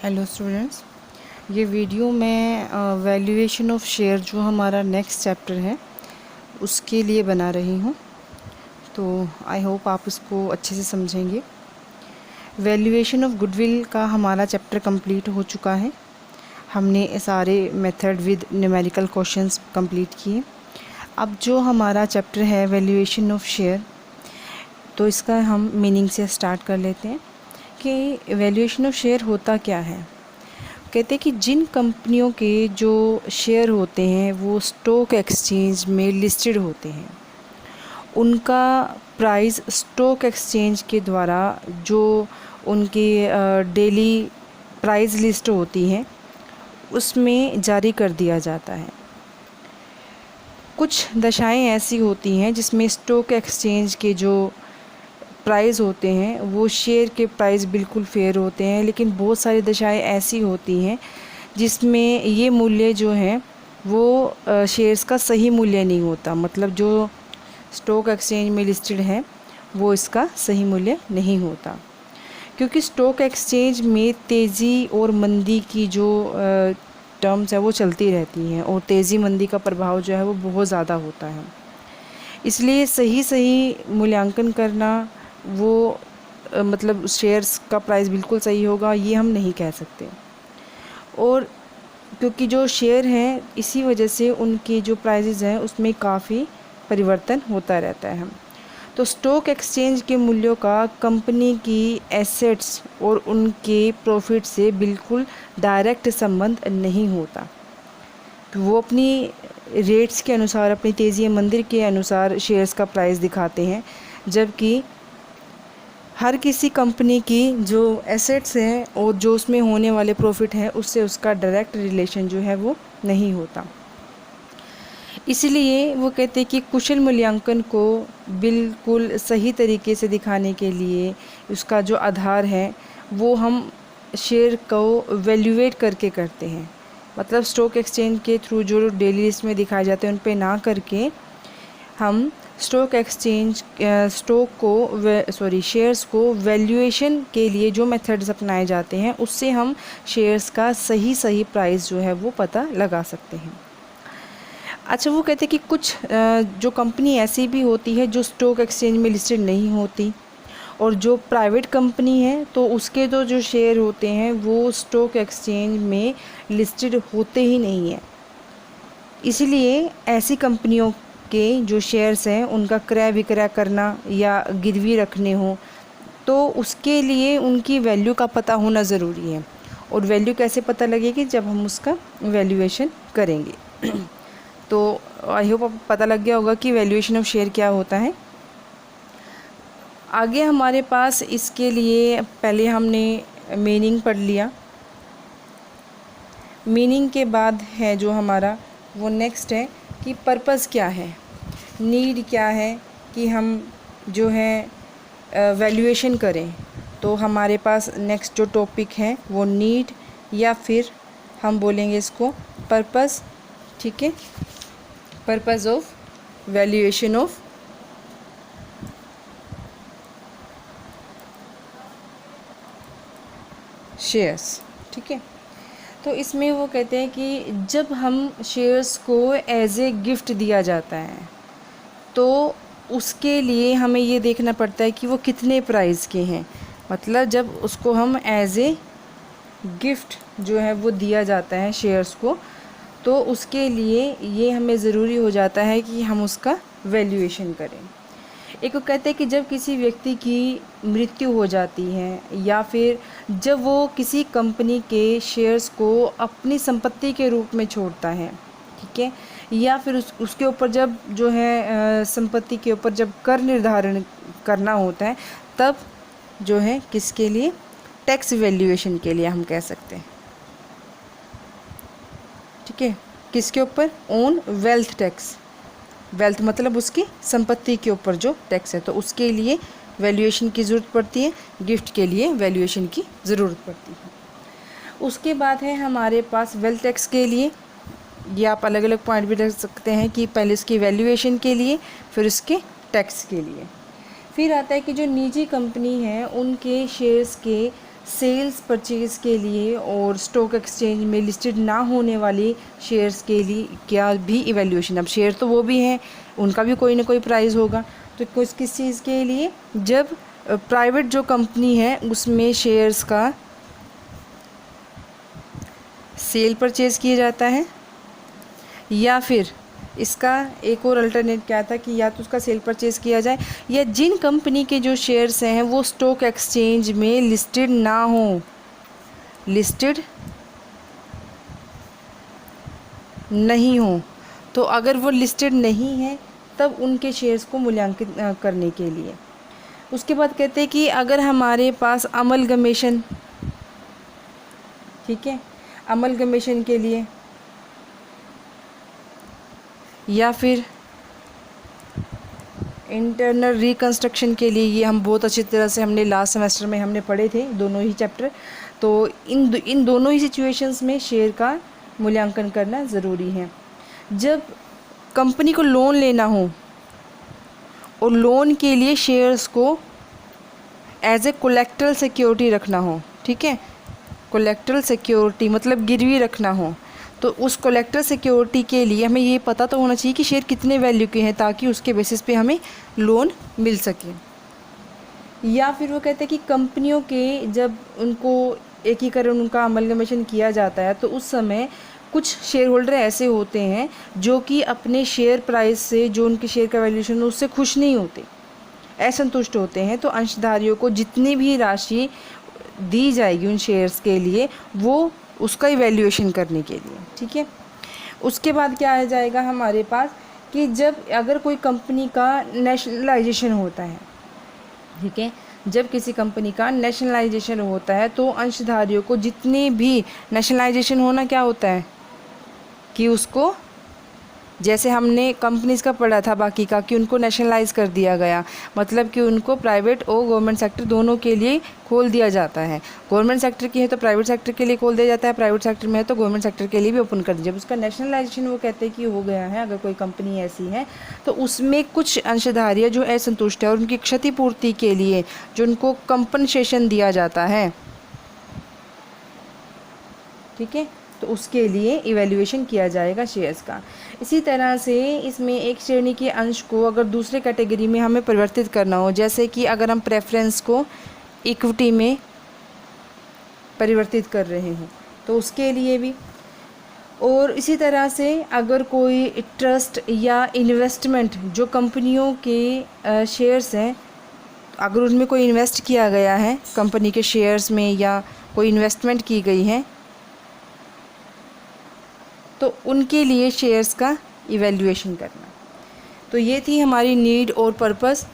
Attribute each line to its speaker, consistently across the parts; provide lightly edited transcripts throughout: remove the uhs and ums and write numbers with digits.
Speaker 1: Hello students, ये video मैं valuation of share जो हमारा नेक्स्ट चैप्टर है उसके लिए बना रही हूँ। तो आई होप आप इसको अच्छे से समझेंगे। वैल्यूएशन ऑफ गुडविल का हमारा चैप्टर कंप्लीट हो चुका है। हमने सारे method with numerical questions complete किए। अब जो हमारा चैप्टर है वैल्यूएशन ऑफ शेयर, तो इसका हम मीनिंग से स्टार्ट कर लेते हैं कि वैल्यूएशन ऑफ शेयर होता क्या है। कहते हैं कि जिन कंपनियों के जो शेयर होते हैं वो स्टॉक एक्सचेंज में लिस्टेड होते हैं, उनका प्राइस स्टॉक एक्सचेंज के द्वारा जो उनकी डेली प्राइस लिस्ट होती है उसमें जारी कर दिया जाता है। कुछ दशाएं ऐसी होती हैं जिसमें स्टॉक एक्सचेंज के जो प्राइस होते हैं वो शेयर के प्राइस बिल्कुल फेयर होते हैं, लेकिन बहुत सारी दशाएं ऐसी होती हैं जिसमें ये मूल्य जो है वो शेयर्स का सही मूल्य नहीं होता। मतलब जो स्टॉक एक्सचेंज में लिस्टेड है वो इसका सही मूल्य नहीं होता, क्योंकि स्टॉक एक्सचेंज में तेज़ी और मंदी की जो टर्म्स है वो चलती रहती हैं और तेज़ी मंदी का प्रभाव जो है वो बहुत ज़्यादा होता है। इसलिए सही मूल्यांकन करना वो मतलब शेयर्स का प्राइस बिल्कुल सही होगा ये हम नहीं कह सकते। और क्योंकि जो शेयर हैं इसी वजह से उनके जो प्राइसेस हैं उसमें काफ़ी परिवर्तन होता रहता है। तो स्टॉक एक्सचेंज के मूल्यों का कंपनी की एसेट्स और उनके प्रॉफिट से बिल्कुल डायरेक्ट संबंध नहीं होता। वो अपनी रेट्स के अनुसार, अपनी तेज़ी या मंदी के अनुसार शेयर्स का प्राइस दिखाते हैं, जबकि हर किसी कंपनी की जो एसेट्स हैं और जो उसमें होने वाले प्रॉफिट हैं उससे उसका डायरेक्ट रिलेशन जो है वो नहीं होता। इसलिए वो कहते हैं कि कुशल मूल्यांकन को बिल्कुल सही तरीके से दिखाने के लिए उसका जो आधार है वो हम शेयर को वैल्यूएट करके करते हैं। मतलब स्टॉक एक्सचेंज के थ्रू जो डेली लिस्ट में दिखाए जाते हैं उन पे ना करके हम स्टॉक एक्सचेंज शेयर्स को वैल्यूएशन के लिए जो मेथड्स अपनाए जाते हैं उससे हम शेयर्स का सही प्राइस जो है वो पता लगा सकते हैं। अच्छा, वो कहते हैं कि कुछ जो कंपनी ऐसी भी होती है जो स्टॉक एक्सचेंज में लिस्टेड नहीं होती, और जो प्राइवेट कंपनी है तो उसके तो जो शेयर होते हैं वो स्टॉक एक्सचेंज में लिस्टेड होते ही नहीं हैं। इसलिए ऐसी कंपनियों के जो शेयर्स हैं उनका क्रय विक्रय करना या गिरवी रखने हो तो उसके लिए उनकी वैल्यू का पता होना ज़रूरी है। और वैल्यू कैसे पता लगेगी? जब हम उसका वैल्यूएशन करेंगे। तो आई होप आपको पता लग गया होगा कि वैल्यूएशन ऑफ शेयर क्या होता है। आगे हमारे पास इसके लिए पहले हमने मीनिंग पढ़ लिया। मीनिंग के बाद है जो हमारा वो नेक्स्ट है कि पर्पस क्या है, नीड क्या है कि हम जो है वैल्यूएशन करें। तो हमारे पास नेक्स्ट जो टॉपिक है वो नीड या फिर हम बोलेंगे इसको पर्पस। ठीक है, purpose of valuation of shares. ठीक है, तो इसमें वो कहते हैं कि जब हम शेयर्स को एज ए गिफ्ट दिया जाता है तो उसके लिए हमें ये देखना पड़ता है कि वो कितने प्राइस के हैं। मतलब जब उसको हम एज ए गिफ्ट जो है वो दिया जाता है शेयर्स को, तो उसके लिए ये हमें ज़रूरी हो जाता है कि हम उसका वैल्यूएशन करें। एक को कहते हैं कि जब किसी व्यक्ति की मृत्यु हो जाती है या फिर जब वो किसी कंपनी के शेयर्स को अपनी संपत्ति के रूप में छोड़ता है, ठीक है, या फिर उसके ऊपर जब जो है संपत्ति के ऊपर जब कर निर्धारण करना होता है, तब जो है किसके लिए? टैक्स वैल्यूएशन के लिए हम कह सकते हैं। ठीक है, किसके ऊपर? On wealth tax. वेल्थ मतलब उसकी संपत्ति के ऊपर जो टैक्स है, तो उसके लिए वैल्यूएशन की ज़रूरत पड़ती है। गिफ्ट के लिए वैल्यूएशन की ज़रूरत पड़ती है। उसके बाद है हमारे पास वेल्थ टैक्स के लिए, ये आप अलग अलग पॉइंट भी रख सकते हैं कि पहले उसकी वैल्यूएशन के लिए फिर उसके टैक्स के लिए। फिर आता है कि जो निजी कंपनी है उनके शेयर्स के सेल्स परचेज़ के लिए और स्टॉक एक्सचेंज में लिस्टेड ना होने वाले शेयर्स के लिए क्या भी इवैल्यूएशन, अब शेयर तो वो भी हैं, उनका भी कोई ना कोई प्राइस होगा। तो किस चीज़ के लिए, जब प्राइवेट जो कंपनी है उसमें शेयर्स का सेल परचेज़ किया जाता है, या फिर इसका एक और अल्टरनेट क्या था कि या तो उसका सेल परचेज़ किया जाए, या जिन कंपनी के जो शेयर्स हैं वो स्टॉक एक्सचेंज में लिस्टेड ना हो, लिस्टेड नहीं हो, तो अगर वो लिस्टेड नहीं है तब उनके शेयर्स को मूल्यांकित करने के लिए। उसके बाद कहते हैं कि अगर हमारे पास अमलगमेशन, ठीक है, अमलगमेशन के लिए या फिर इंटरनल रिकंस्ट्रक्शन के लिए, ये हम बहुत अच्छी तरह से हमने लास्ट सेमेस्टर में हमने पढ़े थे दोनों ही चैप्टर। तो इन दोनों ही सिचुएशंस में शेयर का मूल्यांकन करना ज़रूरी है। जब कंपनी को लोन लेना हो और लोन के लिए शेयर्स को एज ए कोलेक्टरल सिक्योरिटी रखना हो, ठीक है, कोलेक्टरल सिक्योरिटी मतलब गिरवी रखना हो, तो उस कोलेक्टर सिक्योरिटी के लिए हमें ये पता तो होना चाहिए कि शेयर कितने वैल्यू के हैं, ताकि उसके बेसिस पे हमें लोन मिल सके। या फिर वो कहते हैं कि कंपनियों के जब उनको एकीकरण, उनका अमलगमेशन किया जाता है, तो उस समय कुछ शेयर होल्डर ऐसे होते हैं जो कि अपने शेयर प्राइस से, जो उनके शेयर का वैल्यूएशन है उससे खुश नहीं होते, असंतुष्ट होते हैं। तो अंशधारियों को जितनी भी राशि दी जाएगी उन शेयर्स के लिए, वो उसका इवैल्यूएशन करने के लिए, ठीक है। उसके बाद क्या आ जाएगा हमारे पास कि जब अगर कोई कंपनी का नेशनलाइजेशन होता है, ठीक है, जब किसी कंपनी का नेशनलाइजेशन होता है तो अंशधारियों को जितने भी, नेशनलाइजेशन होना क्या होता है कि उसको, जैसे हमने कंपनीज़ का पढ़ा था बाकी का, कि उनको नेशनलाइज कर दिया गया, मतलब कि उनको प्राइवेट और गवर्नमेंट सेक्टर दोनों के लिए खोल दिया जाता है। गवर्नमेंट सेक्टर की है तो प्राइवेट सेक्टर के लिए खोल दिया जाता है, प्राइवेट सेक्टर में है तो गवर्नमेंट सेक्टर के लिए भी ओपन कर दिया। जब उसका नेशनलाइजेशन वो कहते हैं कि हो गया है, अगर कोई कंपनी ऐसी है तो उसमें कुछ अंशधारियाँ जो असंतुष्ट है और उनकी क्षतिपूर्ति के लिए जो उनको कंपनसेशन दिया जाता है, ठीक है, तो उसके लिए इवैल्यूएशन किया जाएगा शेयर्स का। इसी तरह से इसमें एक श्रेणी के अंश को अगर दूसरे कैटेगरी में हमें परिवर्तित करना हो, जैसे कि अगर हम प्रेफरेंस को इक्विटी में परिवर्तित कर रहे हैं तो उसके लिए भी, और इसी तरह से अगर कोई ट्रस्ट या इन्वेस्टमेंट, जो कंपनियों के शेयर्स हैं, अगर उनमें कोई इन्वेस्ट किया गया है कंपनी के शेयर्स में या कोई इन्वेस्टमेंट की गई है, तो उनके लिए शेयर्स का इवैल्यूएशन करना। तो ये थी हमारी नीड और पर्पस।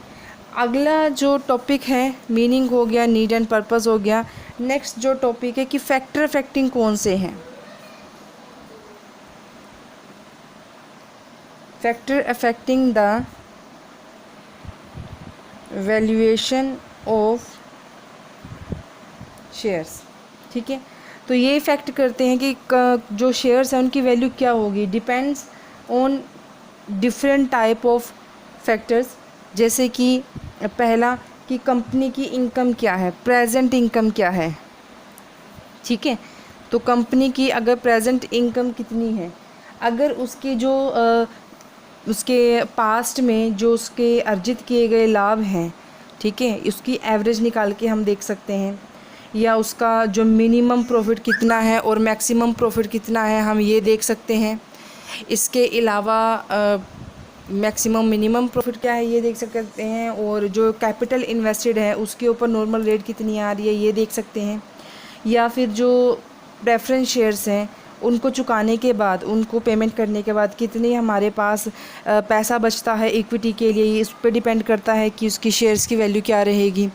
Speaker 1: अगला जो टॉपिक है, मीनिंग हो गया, नीड एंड पर्पस हो गया। नेक्स्ट जो टॉपिक है कि फैक्टर अफेक्टिंग कौन से हैं। Factor affecting the valuation of shares, ठीक है। तो ये इफ़ेक्ट करते हैं कि जो शेयर्स हैं उनकी वैल्यू क्या होगी, depends on different type of factors. जैसे कि पहला कि कंपनी की इनकम क्या है, प्रेजेंट इनकम क्या है, ठीक है। तो कंपनी की अगर प्रेजेंट इनकम कितनी है, अगर उसके जो उसके पास्ट में जो उसके अर्जित किए गए लाभ हैं, ठीक है, उसकी एवरेज निकाल के हम देख सकते हैं, या उसका जो मिनिमम प्रॉफिट कितना है और मैक्सिमम प्रॉफिट कितना है हम ये देख सकते हैं। इसके अलावा मैक्सिमम मिनिमम प्रॉफिट क्या है ये देख सकते हैं, और जो कैपिटल इन्वेस्टेड है उसके ऊपर नॉर्मल रेट कितनी आ रही है ये देख सकते हैं। या फिर जो प्रेफरेंस शेयर्स हैं उनको चुकाने के बाद, उनको पेमेंट करने के बाद कितनी हमारे पास पैसा बचता है इक्विटी के लिए, इस पर डिपेंड करता है कि उसकी शेयर्स की वैल्यू क्या रहेगी।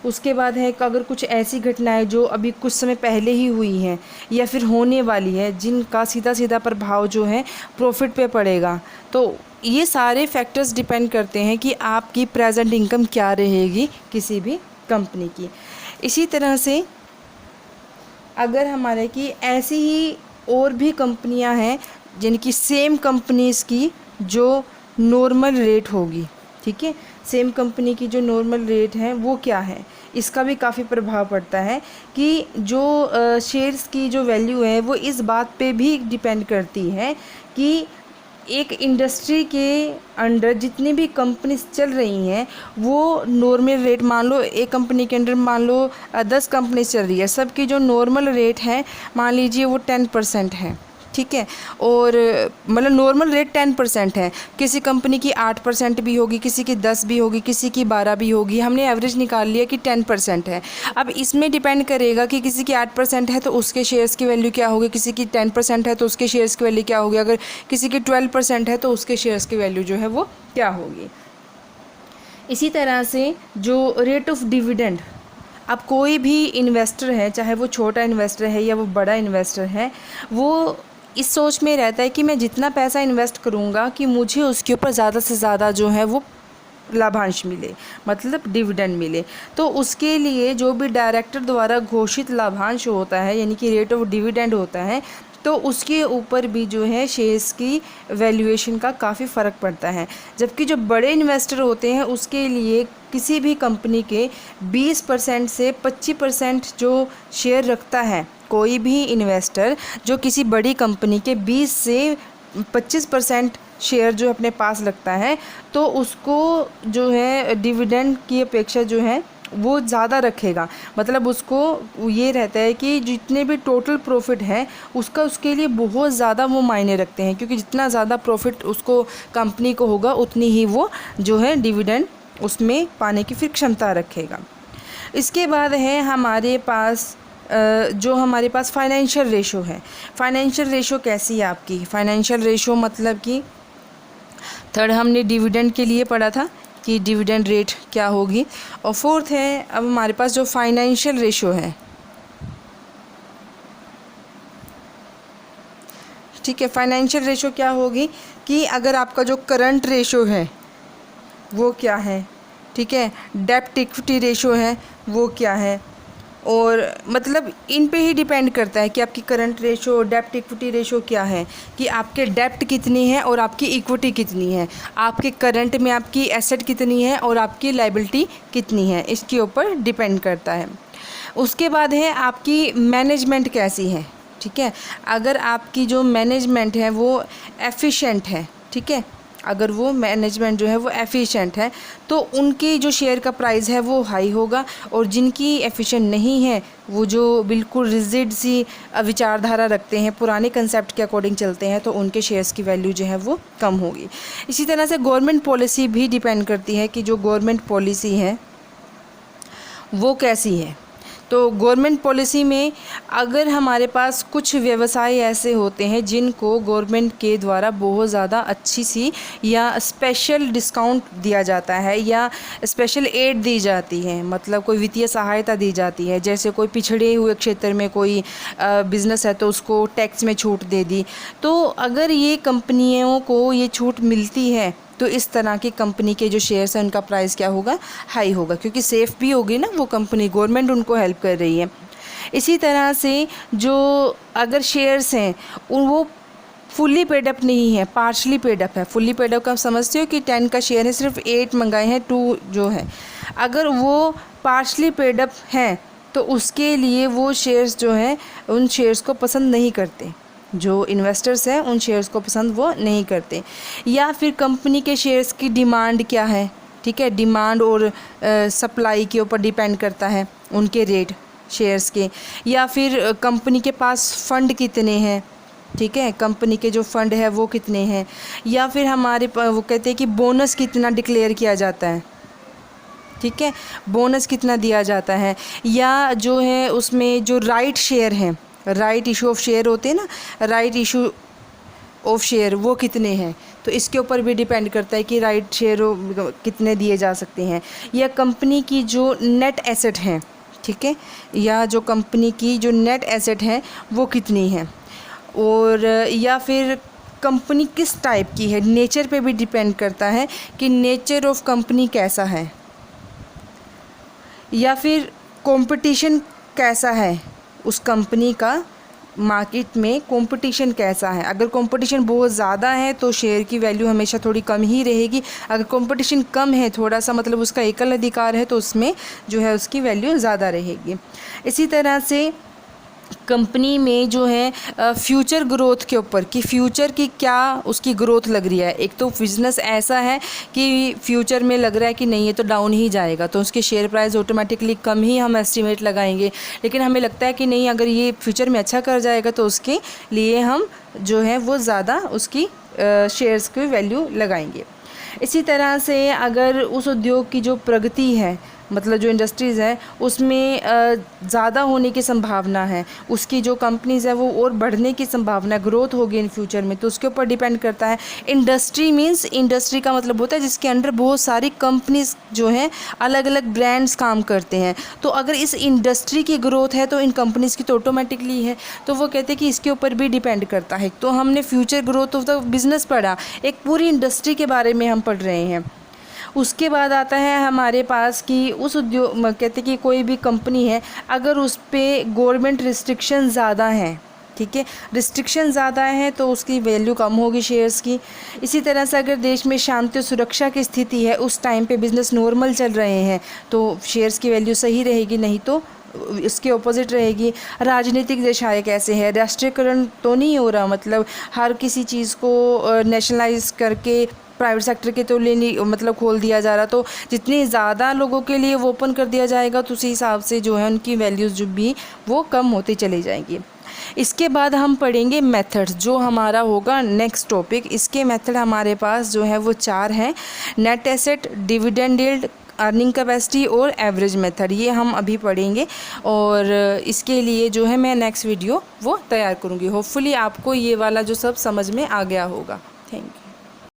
Speaker 1: उसके बाद है कि अगर कुछ ऐसी घटनाएं जो अभी कुछ समय पहले ही हुई हैं या फिर होने वाली है, जिनका सीधा सीधा प्रभाव जो है प्रॉफिट पे पड़ेगा, तो ये सारे फैक्टर्स डिपेंड करते हैं कि आपकी प्रेजेंट इनकम क्या रहेगी किसी भी कंपनी की। इसी तरह से अगर हमारे की ऐसी ही और भी कंपनियां हैं जिनकी सेम कंपनीज़ की जो नॉर्मल रेट होगी, ठीक है, सेम कंपनी की जो नॉर्मल रेट है वो क्या है, इसका भी काफ़ी प्रभाव पड़ता है कि जो शेयर्स की जो वैल्यू है वो इस बात पे भी डिपेंड करती है कि एक इंडस्ट्री के अंडर जितनी भी कंपनीज चल रही हैं वो नॉर्मल रेट, मान लो एक कंपनी के अंडर मान लो 10 कंपनीज चल रही है, सबकी जो नॉर्मल रेट है मान लीजिए वो 10% है, ठीक है। और मतलब नॉर्मल रेट 10% है, किसी कंपनी की 8% भी होगी, किसी की 10 भी होगी, किसी की 12 भी होगी, हमने एवरेज निकाल लिया कि 10% है। अब इसमें डिपेंड करेगा कि किसी की 8% है तो उसके शेयर्स की वैल्यू क्या होगी, किसी की 10% है तो उसके शेयर्स की वैल्यू क्या होगी, अगर किसी की 12% है तो उसके शेयर्स की वैल्यू जो है वो क्या होगी। इसी तरह से जो रेट ऑफ डिविडेंड, अब कोई भी इन्वेस्टर है, चाहे वो छोटा इन्वेस्टर है या वो बड़ा इन्वेस्टर है, वो इस सोच में रहता है कि मैं जितना पैसा इन्वेस्ट करूँगा कि मुझे उसके ऊपर ज़्यादा से ज़्यादा जो है वो लाभांश मिले, मतलब डिविडेंड मिले। तो उसके लिए जो भी डायरेक्टर द्वारा घोषित लाभांश होता है, यानी कि रेट ऑफ डिविडेंड होता है, तो उसके ऊपर भी जो है शेयर्स की वैल्यूएशन का काफ़ी फ़र्क पड़ता है। जबकि जो बड़े इन्वेस्टर होते हैं उसके लिए किसी भी कंपनी के 20% से 25% जो शेयर रखता है, कोई भी इन्वेस्टर जो किसी बड़ी कंपनी के 20 से 25% शेयर जो अपने पास रखता है, तो उसको जो है डिविडेंड की अपेक्षा जो है वो ज़्यादा रखेगा। मतलब उसको ये रहता है कि जितने भी टोटल प्रॉफिट है उसका उसके लिए बहुत ज़्यादा वो मायने रखते हैं, क्योंकि जितना ज़्यादा प्रॉफिट उसको कंपनी को होगा उतनी ही वो जो है डिविडेंड उसमें पाने की फिर क्षमता रखेगा। इसके बाद है हमारे पास जो हमारे पास फाइनेंशियल रेशो है। फाइनेंशियल रेशो कैसी है आपकी? फाइनेंशियल रेशो मतलब कि थर्ड हमने डिविडेंड के लिए पढ़ा था कि डिविडेंड रेट क्या होगी, और फोर्थ है अब हमारे पास जो फाइनेंशियल रेशो है, ठीक है। फाइनेंशियल रेशो क्या होगी कि अगर आपका जो करंट रेशो है वो क्या है, ठीक है, डेब्ट इक्विटी रेशो है वो क्या है, और मतलब इन पे ही डिपेंड करता है कि आपकी करंट रेशो, डेब्ट इक्विटी रेशो क्या है, कि आपके डेब्ट कितनी है और आपकी इक्विटी कितनी है, आपके करंट में आपकी एसेट कितनी है और आपकी लायबिलिटी कितनी है, इसके ऊपर डिपेंड करता है। उसके बाद है आपकी मैनेजमेंट कैसी है, ठीक है। अगर आपकी जो मैनेजमेंट है वो एफिशिएंट है, ठीक है, अगर वो मैनेजमेंट जो है वो एफिशिएंट है तो उनकी जो शेयर का प्राइस है वो हाई होगा, और जिनकी एफिशिएंट नहीं है, वो जो बिल्कुल रिजिड सी विचारधारा रखते हैं, पुराने कंसेप्ट के अकॉर्डिंग चलते हैं, तो उनके शेयर्स की वैल्यू जो है वो कम होगी। इसी तरह से गवर्नमेंट पॉलिसी भी डिपेंड करती है कि जो गवर्नमेंट पॉलिसी है वो कैसी है। तो गवर्नमेंट पॉलिसी में अगर हमारे पास कुछ व्यवसाय ऐसे होते हैं जिनको गवर्नमेंट के द्वारा बहुत ज़्यादा अच्छी सी या स्पेशल डिस्काउंट दिया जाता है या स्पेशल एड दी जाती है, मतलब कोई वित्तीय सहायता दी जाती है, जैसे कोई पिछड़े हुए क्षेत्र में कोई बिज़नेस है तो उसको टैक्स में छूट दे दी, तो अगर ये कंपनियों को ये छूट मिलती है तो इस तरह की कंपनी के जो शेयर्स हैं उनका प्राइस क्या होगा, हाई होगा, क्योंकि सेफ़ भी होगी ना वो कंपनी, गवर्नमेंट उनको हेल्प कर रही है। इसी तरह से जो अगर शेयर्स हैं वो फुल्ली पेड अप नहीं है, पार्शली पेड अप है। फुल्ली पेड अप का आप समझते हो कि 10 का शेयर है, सिर्फ 8 मंगाए हैं, 2 जो है, अगर वो पार्शली पेड अप हैं तो उसके लिए वो शेयर्स जो हैं उन शेयर्स को पसंद नहीं करते, जो इन्वेस्टर्स हैं उन शेयर्स को पसंद वो नहीं करते। या फिर कंपनी के शेयर्स की डिमांड क्या है, ठीक है, डिमांड और सप्लाई के ऊपर डिपेंड करता है उनके रेट शेयर्स के। या फिर कंपनी के पास फ़ंड कितने हैं, ठीक है, कंपनी के जो फ़ंड है वो कितने हैं। या फिर हमारे वो कहते हैं कि बोनस कितना डिक्लेयर किया जाता है, ठीक है, बोनस कितना दिया जाता है। या जो है उसमें जो राइट शेयर हैं, राइट इशू ऑफ शेयर होते हैं ना, राइट इशू ऑफ शेयर वो कितने हैं, तो इसके ऊपर भी डिपेंड करता है कि राइट शेयर कितने दिए जा सकते हैं। या कंपनी की जो नेट एसेट हैं, ठीक है, या जो कंपनी की जो नेट एसेट है वो कितनी है। और या फिर कंपनी किस टाइप की है, नेचर पे भी डिपेंड करता है कि नेचर ऑफ कंपनी कैसा है। या फिर कंपटीशन कैसा है उस कंपनी का मार्केट में कंपटीशन कैसा है। अगर कंपटीशन बहुत ज़्यादा है तो शेयर की वैल्यू हमेशा थोड़ी कम ही रहेगी। अगर कंपटीशन कम है, थोड़ा सा मतलब उसका एकल अधिकार है, तो उसमें जो है उसकी वैल्यू ज़्यादा रहेगी। इसी तरह से कंपनी में जो है फ्यूचर ग्रोथ के ऊपर कि फ्यूचर की क्या उसकी ग्रोथ लग रही है। एक तो बिज़नेस ऐसा है कि फ्यूचर में लग रहा है कि नहीं ये तो डाउन ही जाएगा, तो उसके शेयर प्राइस ऑटोमेटिकली कम ही हम एस्टिमेट लगाएंगे। लेकिन हमें लगता है कि नहीं, अगर ये फ्यूचर में अच्छा कर जाएगा तो उसके लिए हम जो है वो ज़्यादा उसकी शेयर्स की वैल्यू लगाएंगे। इसी तरह से अगर उस उद्योग की जो प्रगति है, मतलब जो इंडस्ट्रीज़ है उसमें ज़्यादा होने की संभावना है, उसकी जो कंपनीज़ है वो और बढ़ने की संभावना, ग्रोथ होगी इन फ्यूचर में, तो उसके ऊपर डिपेंड करता है। इंडस्ट्री मींस, इंडस्ट्री का मतलब होता है जिसके अंडर बहुत सारी कंपनीज जो हैं अलग अलग ब्रांड्स काम करते हैं। तो अगर इस इंडस्ट्री की ग्रोथ है तो इन कंपनीज़ की तो ऑटोमेटिकली है। तो वो कहते हैं कि इसके ऊपर भी डिपेंड करता है। तो हमने future growth of the business पढ़ा, एक पूरी इंडस्ट्री के बारे में हम पढ़ रहे हैं। उसके बाद आता है हमारे पास कि उस उद्योग, कहते कि कोई भी कंपनी है अगर उस पर गवर्नमेंट रिस्ट्रिक्शन ज़्यादा हैं, ठीक है, रिस्ट्रिक्शन ज़्यादा है तो उसकी वैल्यू कम होगी शेयर्स की। इसी तरह से अगर देश में शांति और सुरक्षा की स्थिति है, उस टाइम पे बिज़नेस नॉर्मल चल रहे हैं, तो शेयर्स की वैल्यू सही रहेगी, नहीं तो इसके ऑपोजिट रहेगी। राजनीतिक दशाएं कैसे है, राष्ट्रीयकरण तो नहीं हो रहा, मतलब हर किसी चीज़ को नेशनलाइज करके प्राइवेट सेक्टर के तो लेनी मतलब खोल दिया जा रहा, तो जितने ज़्यादा लोगों के लिए वो ओपन कर दिया जाएगा तो उसी हिसाब से जो है उनकी वैल्यूज़ जो भी वो कम होती चली जाएंगी। इसके बाद हम पढ़ेंगे मेथड्स, जो हमारा होगा नेक्स्ट टॉपिक। इसके मेथड हमारे पास जो है वो 4 हैं: net asset, dividend yield, earning capacity और एवरेज मेथड। ये हम अभी पढ़ेंगे और इसके लिए जो है मैं नेक्स्ट वीडियो वो तैयार करूँगी। होपफुली आपको ये वाला जो सब समझ में आ गया होगा। Thank you.